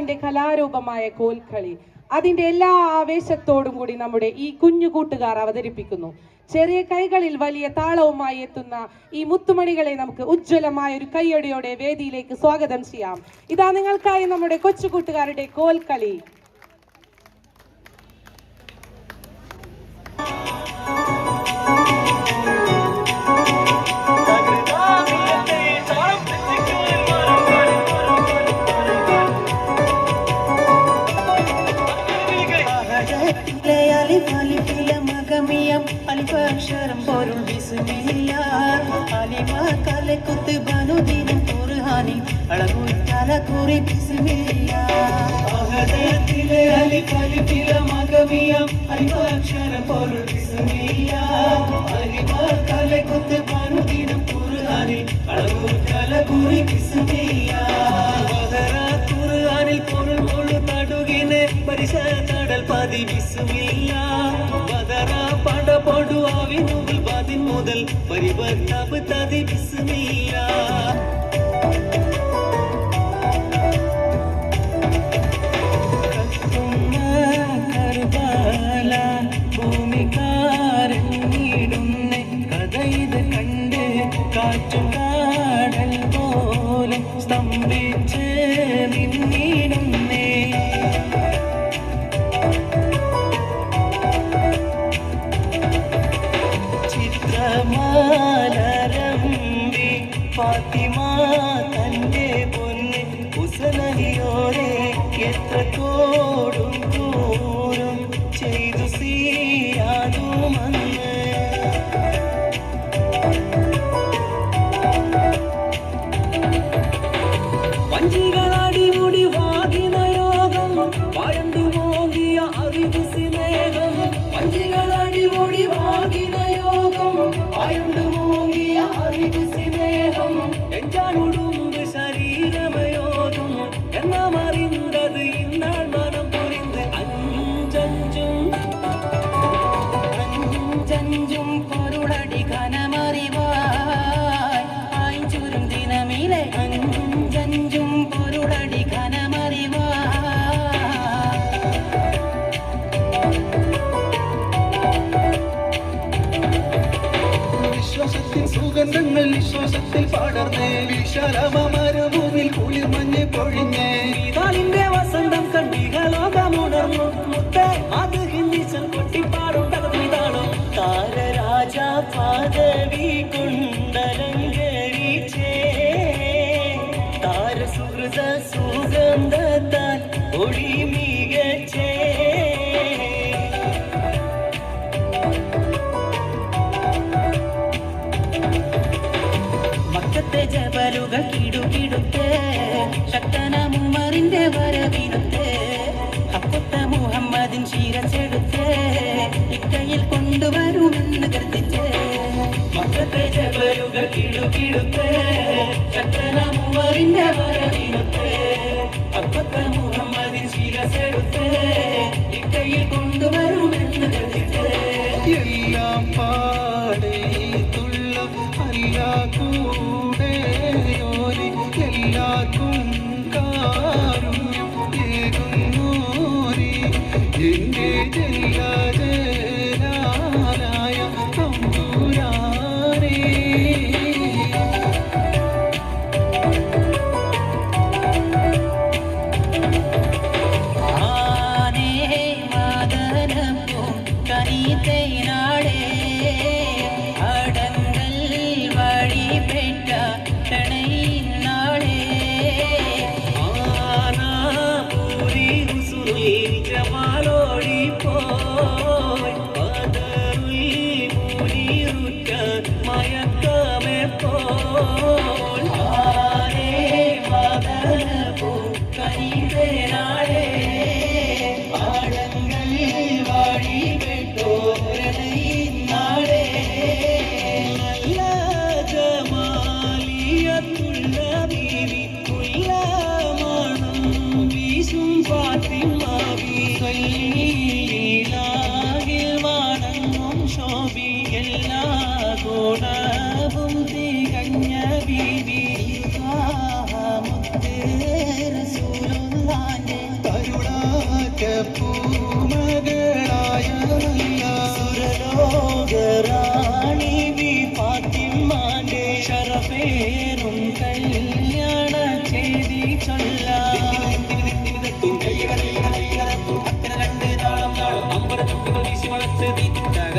നാടിന്റെ കലാരൂപമായ കോൽക്കളി അതിന്റെ എല്ലാ ആവേശത്തോടും കൂടി നമ്മുടെ ഈ കുഞ്ഞു കൂട്ടുകാർ അവതരിപ്പിക്കുന്നു. ചെറിയ കൈകളിൽ വലിയ താളവുമായി എത്തുന്ന ഈ മുത്തുമണികളെ നമുക്ക് ഉജ്ജ്വലമായ ഒരു കയ്യടിയോടെ വേദിയിലേക്ക് സ്വാഗതം ചെയ്യാം. ഇതാ നിങ്ങൾക്കായി നമ്മുടെ കൊച്ചു കൂട്ടുകാരുടെ കോൽക്കളി. അൽഫക്ഷരം പൊരുൾ ബിസ്മില്ലാ അലിമാ കലക്കുത്ത് ബനുദിനം ഖുർആനിൽ അളകുറ്റാല കുറി ബിസ്മില്ലാ അഹദത്തിലെ അലിഫില മഗമിയം അൽഫക്ഷരം പൊരുൾ ബിസ്മില്ലാ അലിമാ കലക്കുത്ത് ബനുദിനം ഖുർആനിൽ അളകുറ്റാല കുറി ബിസ്മില്ലാ ഖുർആനിൽ പൊരുൾ മുഴു തടുകിനെ പരിശാടൽ പതി ബിസ്മില്ലാ പടപൊടു ആവിനുകൾ പതിൻ മുതൽ പരിവർത്തബ് തതി ബിസ്മില്ലാ കർബാല ഭൂമികാരങ്ങിടുന്നേ കഥ ഇത് കണ്ട് കാറ്റും കാടൽ പോലും സ്തംഭിച്ച് നിന്നിടുന്നേ മാലരമ്പി ഫാത്തിമ തന്റെ പൊന്ന് ഉസനഹിയോടെ എത്ര കോടും ദൂരം ചെയ്തു സീയാതുമന്ന് വഞ്ചികളാടി മുടി വാകിന യോഗം വായണ്ടു മോഹിയ അറിവ് സ്നേഹം വഞ്ചികളാടി മുടി വാകിന എഞ്ചാനുടുമ്പ് ശരീരമയോതും എന്നമറിന്തത് ഇന്നാൾ മനം പുരിந்து അഞ്ചഞ്ചും പൊരുളടി ഘനമറിവായി ആയിഞ്ചുരും ദിനമിലെ അഞ്ചഞ്ചും പൊരുളടി ഘനമറിവായി സുഗന്ധങ്ങൾ വിശ്വാസത്തിൽ പടർന്നേ വിശാലമരുഭൂമിൽ കുളിർമഞ്ഞ് പൊഴിഞ്ഞേ ഇതാളിന്റെ വസന്തം കണ്ടികലോകമുണർന്നു മുത്തേ അത് ഹിന്ദിച്ചൽ കൊട്ടിപ്പാടും തകർന്നിതാണോ താരരാജ പദവി കൊണ്ടലങ്കരിച്ചേ താരസുഹൃത സുഗന്ധത്താൽ ഒളി മികച്ചേ ജബലുകൾ കിടുകിടുത്തേ ശക്തന മുമറിന്റെ വരവിനുത്തേ അപ്പുത്ത മുഹമ്മദിൻ ശിരസെടുത്തേ ഇക്കയിൽ കൊണ്ടുവരുമെന്ന് കരുതിച്ചേ മക്കത്തെ ജബലുകൾ കിടുകിടുത്തേ ശക്തന മുമറിന്റെ വരവിനുത്തേ അപ്പുത്ത മുഹമ്മദിൻ ശിരസെടുത്തേ ഇക്കയിൽ കൊണ്ടുവരുമെന്ന് കരുതിച്ചേ എല്ലാം പാടേ തുള്ളം അല്ലാ എല്ലാവർക്കും കാരുണ്യം ഏകുന്നോരി എന്റെ ജലാജലായ തമ്പുരാനേ ആനേ മാദനപ്പൂ കനിതേനാടേ അടങ്കൽ വഴിപ്പെട്ട തണൈ ജമാലോടി പോയി പദറുൽ മുനിറുറ്റ മയക്കമേ പോൽ ആരേ മദനപൂ കനിതേനാടേ ആടങ്ങൾ വഴി പെട്ടോരനാടേ നല്ല ജമാലിയത്തുള്ള ബീവി ഉള്ള മണം വീശും ഫാത്തിമാവി വണങ്ങും ശോഭി എല്ലാ ഗുണവും തികഞ്ഞ ബീവി മുത്തേ റസൂലുള്ളാന്റെ പൂമകളായ സുരലോകറാണി ബി ഫാത്തിമാന്റെ ശരഫേറും കല്യാണ ചെയ്തി ചൊല്ലാം രണ്ട് താളം താളം അമ്പര ചുട്ടുകൾ വീശി വളച്ച് തീറ്റാക